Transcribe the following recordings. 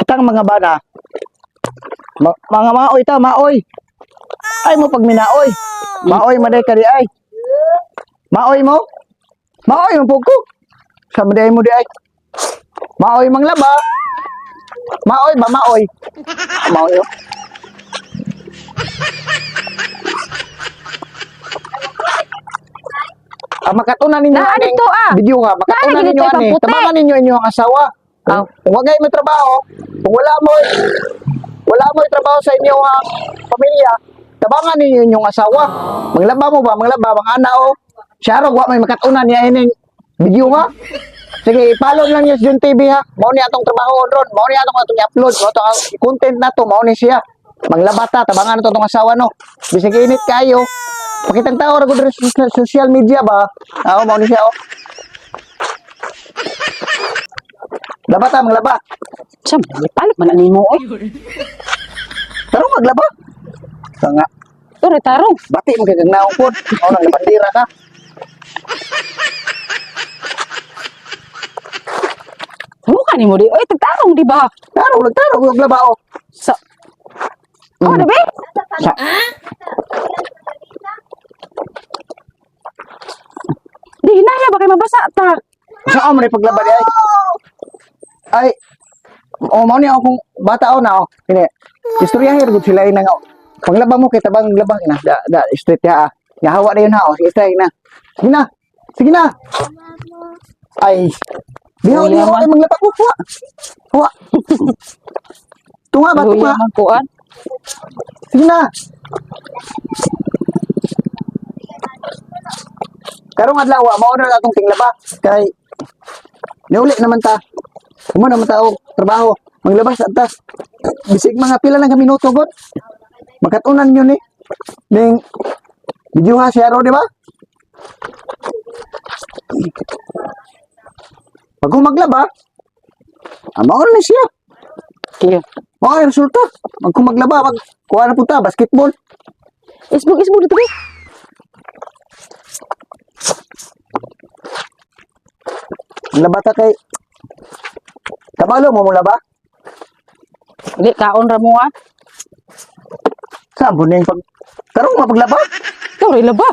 Kitang mga bana. Mga maoy ta, maoy. Ay mo pag minaoy. Maoy maday ka di ay. Maoy mo? Maoy mo pugko. Sa maday mo di ay. Maoy manglaba. Maoy ba maoy? Maoy oh. Makatunan ninyo aning video ha. Makatunan ninyo aning. Tabangan ninyo inyong asawa. Kung wagay mo trabaho, kung wala mo trabaho sa inyong pamilya, tabangan ninyo inyong asawa. Manglaba mo ba? Manglaba, mga anak o. Siya ro, may makatunan niya ining video ha. Sige, ipalon lang niyo sa Jun TV ha. Mao ni atong trabaho ron. Mao ni atong i-upload. Mao atong content na to. Mao ni siya. Manglaba ta, tabangan na to itong asawa no. Bisig init kayo. Pakitang tao ra gud sa social media ba? Mao ni siya oh. Laba ta, manglaba. Siyam, palit man ani mo oy. Taro maglaba. Nga. Tore tarong. Bati mo kay gagnaon pod. Mao nang labandira ka. Bukan ni mo di. Oy, tagtarong di ba? Taro maglaba oh. Sa Oh, di ba? Sa Di hinaya ba kay mabasa ta? Saan mo rin paglaba di ay? Ay, mao ni akong bata o na o. Kini, istoryahin gud sila ina nga. Paglaba mo kay tabang labang na, da straight ya. Nahawa na yun ha o. Sige straight na. Sige na. Sige na. Ay. Dihaw ay manglaba ko. Huwa. Tunga ba tunga? Man kuan. Sige na. Karong adlaw mao na atong tinglaba kay niuli naman ta. Kumo naman ta og trabaho. Manglabas atas. Bisig mga pila lang ka minuto god. Makatunan niyo ni ning video ha siya ro di ba? Pag maglaba, mao na siya. Kiyo. Mao ang resulta. Pag maglaba, pag kuha na punta basketball. Isbog dito ba? Laba ta kay kabalo mo mula ba? Di kaon ra mo ah. Saan po na yung pag... Karong mapaglaba? Tore laba.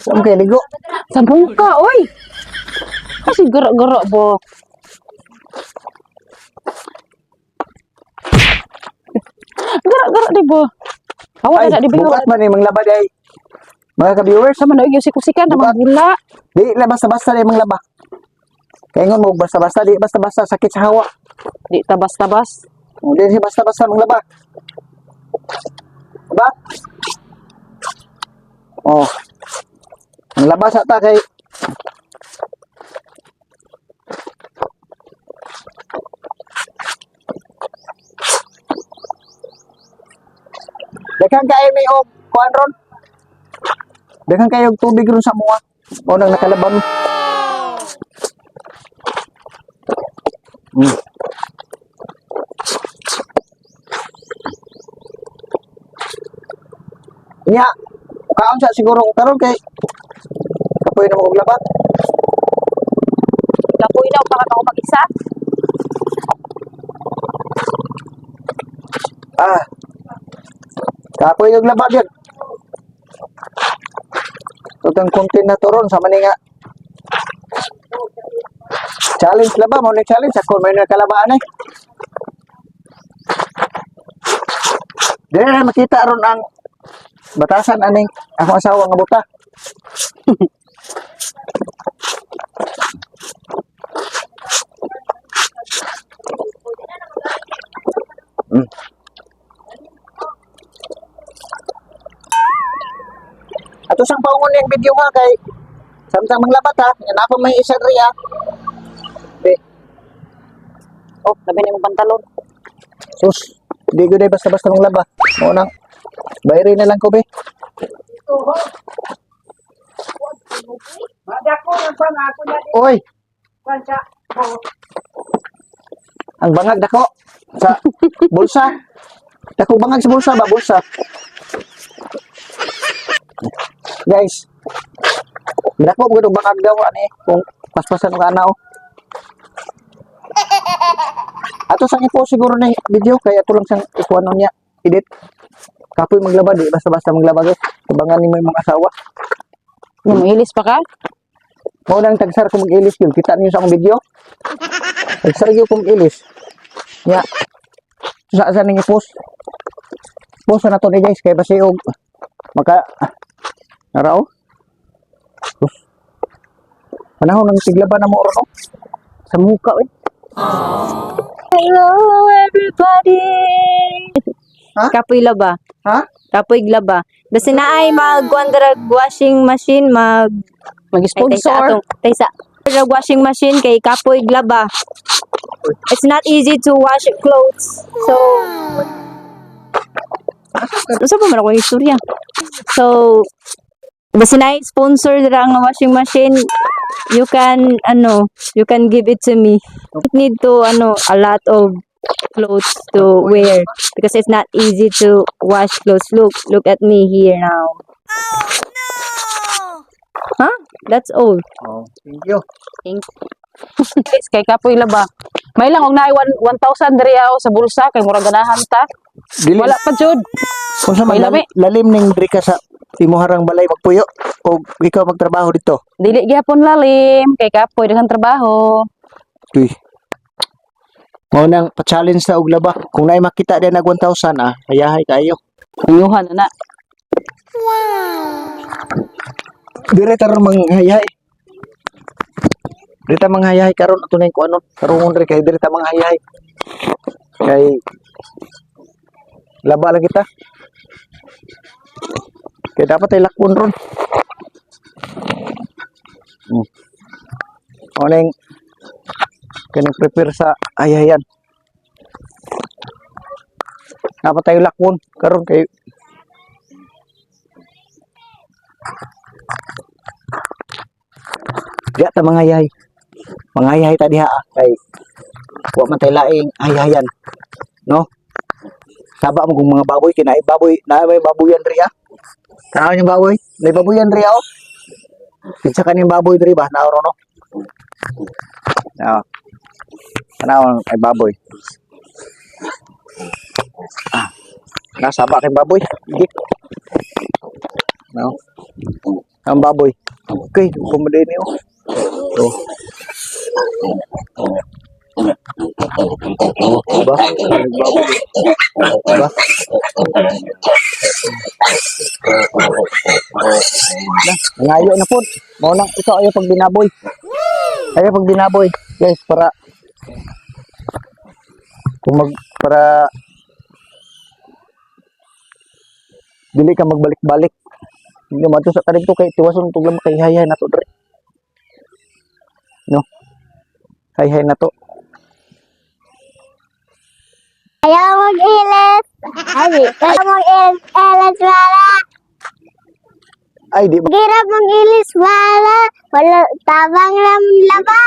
Saan kayo ligo? Sampung ka oy. Kasi gara-gara ba? Gara-gara di ba? Awa Ay, na di ba? bukas ba na yung manglaba di ay? Mga ka-viewers, Sama na yung sikusikan na mga bula. di na basta-basta na yung manglaba. Kaya nga mo basta-basta, di basta-basta sakit sa hawa. Di tabas-tabas. O, di basta-basta manglaba. Diba? Oh. Manglaba sa ta kay Daghang kayo may og kuan ron. Daghang kayo og tubig ron sa mga. O nang nakalabang. Nya, kaon sa siguro ko karon kay kapoy na mo og laba. Lapoy daw para ako mag-isa. Kapoy og laba gyud. Tutang content na to ron sa maninga. Challenge laba mo ni challenge ako may nakalabaan eh. Dili na makita ron ang batasan aning akong asawa nga buta. Ato sang paungon yung video nga kay samtang manglabat ha, yan ako may isa riya. Be. Oh, labi na yung pantalon. Sus, di ko na basta-basta manglaba. Mo nang bayri na lang ko be. Oy. Ang bangag dako sa bulsa. Dako bangag sa bulsa ba bulsa. Guys, Dako mo gud bakag daw ani kung paspasan ka na oh. Ato sang ipo siguro na video kaya ato lang sang ikuan niya edit. Kapoy maglaba di basta-basta maglaba guys. Kubangan ni mo yung mga asawa. Ilis pa ka? Mo nang tagsar ko mag-ilis gyud. Kita niyo sa akong video. Tagsar gyud ko mag-ilis. Nya. Sa ning i-post. Post na to ni guys kay basi og maka narao. Panahon ng siglaba na mo oro no? Sa muka eh. Hello everybody. Ha? Kapoy laba. Ha? Kapoy glaba. Basta na ay mag-drag washing machine mag-sponsor. Taysa drag washing machine kay kapoy glaba. It's not easy to wash clothes. So sa pa man ako istorya. So basta na sponsor dira ang washing machine, you can give it to me. You need to a lot of clothes to wear because it's not easy to wash clothes. Look at me here now. Oh no! Huh? That's all. Oh, thank you. Thank you. Guys, kay kapoy laba. May lang og naay 1,000 diri ako sa bulsa kay murag ganahan ta. Dili. Wala pa jud. Kung sa May labi. lalim ning diri ka sa imuharang balay magpuyo o ikaw magtrabaho dito. Dili gyapon lalim kay kapoy daghang trabaho. Uy. Mao nang pa-challenge sa og laba. Kung naay makita din nag 1,000 hayahay kayo. Ayuhan na. Dire taron manghayahay. Dire ta manghayahay karon ato na ko ano. Karungon re kay dire ta manghayahay. Kay laba lang kita. Kaya dapat ay lakpon ron. O na yung prepare sa ayayan. Dapat tayo lakpon. Karon kayo. Diya ta mga ayahay. Mga ayahay ta diha. Kay huwag man tayo laing ayayan. No? Saba mo kung mga baboy. Kinaay baboy. Naay baboyan rin Tanaw yung baboy. May baboyan rin ako. Kinsa ka yung baboy rin ba? Naoro no? Tanaw ay baboy. Nasaba kay baboy. Higit. No? Ang baboy. Okay. Kumaday niyo. Ito. Diba? Baboy. Diba? Ngayo na po. Mau nang ito ayaw pag binaboy. Ayaw pag binaboy. Guys, para para dili ka magbalik-balik. Hindi mo sa tarig to kay tiwason tug lam kay hayhay na to dre. No. Hayhay na to. Ayaw mag-ilis. Ayaw mag-ilis wala. Ay di ba? Hirap mag-ilis wala. Wala tabang ram laba.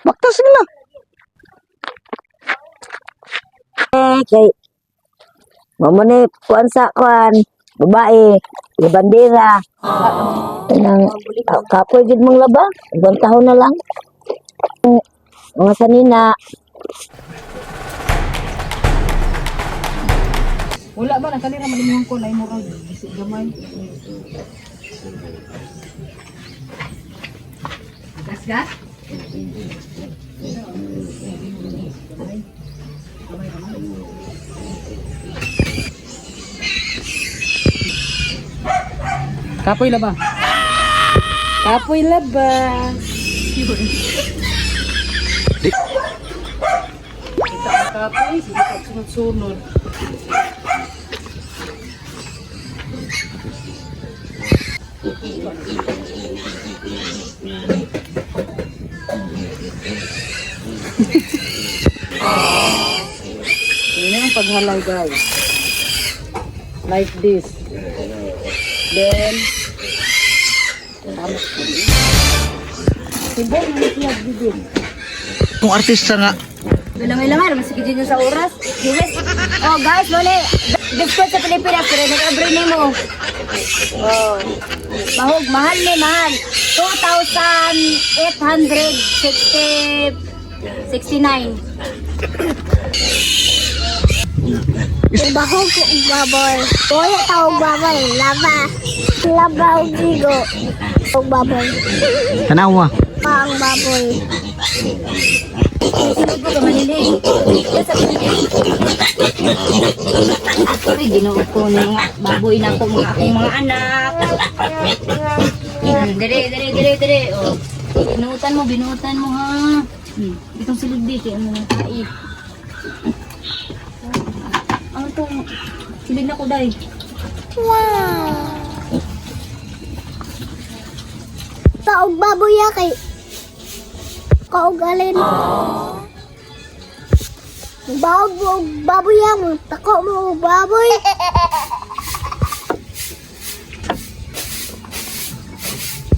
Baktas na. Okay. Mamuni kuan sa kuan. Babae. Di bandera. Nang kapoy gid mong laba. Ibang taon na lang. Mga sanina. Wala ba nang kanira malingon ko na imong bisig gamay. Gas? Kapoy laba. Kapoy laba. Kapoy, sige sunod-sunod. Yun yung paghalay guys. Like this. Then, timbong na naglag bibig. Kung artista nga. Lamay-lamay, masig din sa oras. Yes. Oh guys, wala. Discord sa Pilipinas, pero nag-abre mo. Oh. Mahog, mahal ni mahal. 2,869. Bahog kong baboy. Wala tao baboy. Laba. Laba o bigo. O baboy. Tanawa. Ang baboy. Sunod ko ka manilig. Ay, ginoo ko na nga. Baboy na ko mga aking mga anak. Dire. Oh. Binutan mo ha. Itong silid dito. Ano na tayo? Ano itong silid na ko dahi? Wow. Taog baboy ya kay kaugalin. Baboy baboy ya tako mo baboy.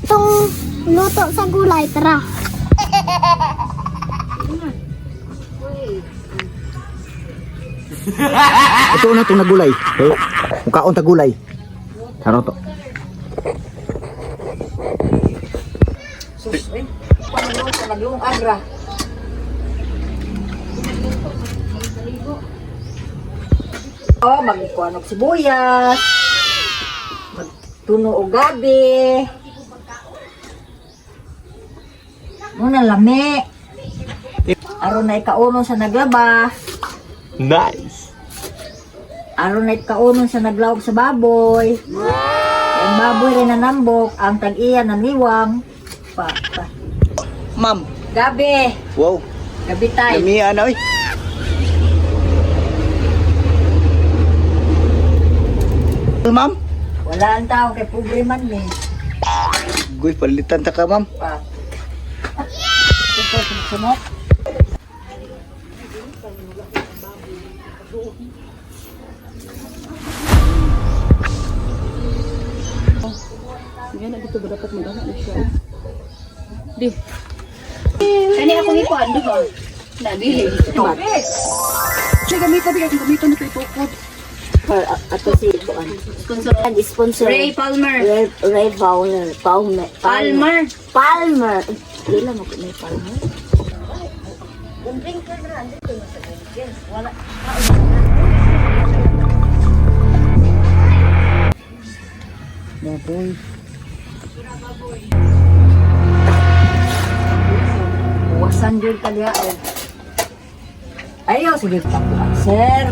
Itong luto sa gulay, tara. Ito na itong nagulay. Eh, mukhaon tagulay. Ano to? Naglong agra. Oh, magkuha ng sibuyas. Magtuno o gabi. Muna lami. Aron na ikaunon sa naglaba. Nice. Aron na ikaunon sa naglawag sa baboy. Ang baboy rin nanambok. Ang tag-iya naniwang. Pa. Ma'am. Gabi. Wow. Gabi tayo. Lamian oy. Ma'am. Wala ang tao kay pobre man ni. Guy, palitan ta ka, ma'am. Pa. Ito sumok. Yan, dito ba dapat magana na siya? Di. Kani ako ikuan, di ba? Nabili. Siya gamitan nito itukod. Ato si Kuan. Sponsor. Ray Palmer. Ray Palmer. Palmer. Lila mo may Palmer. Baboy. Wasan dyan kaliya. Ayaw, sige. Sir.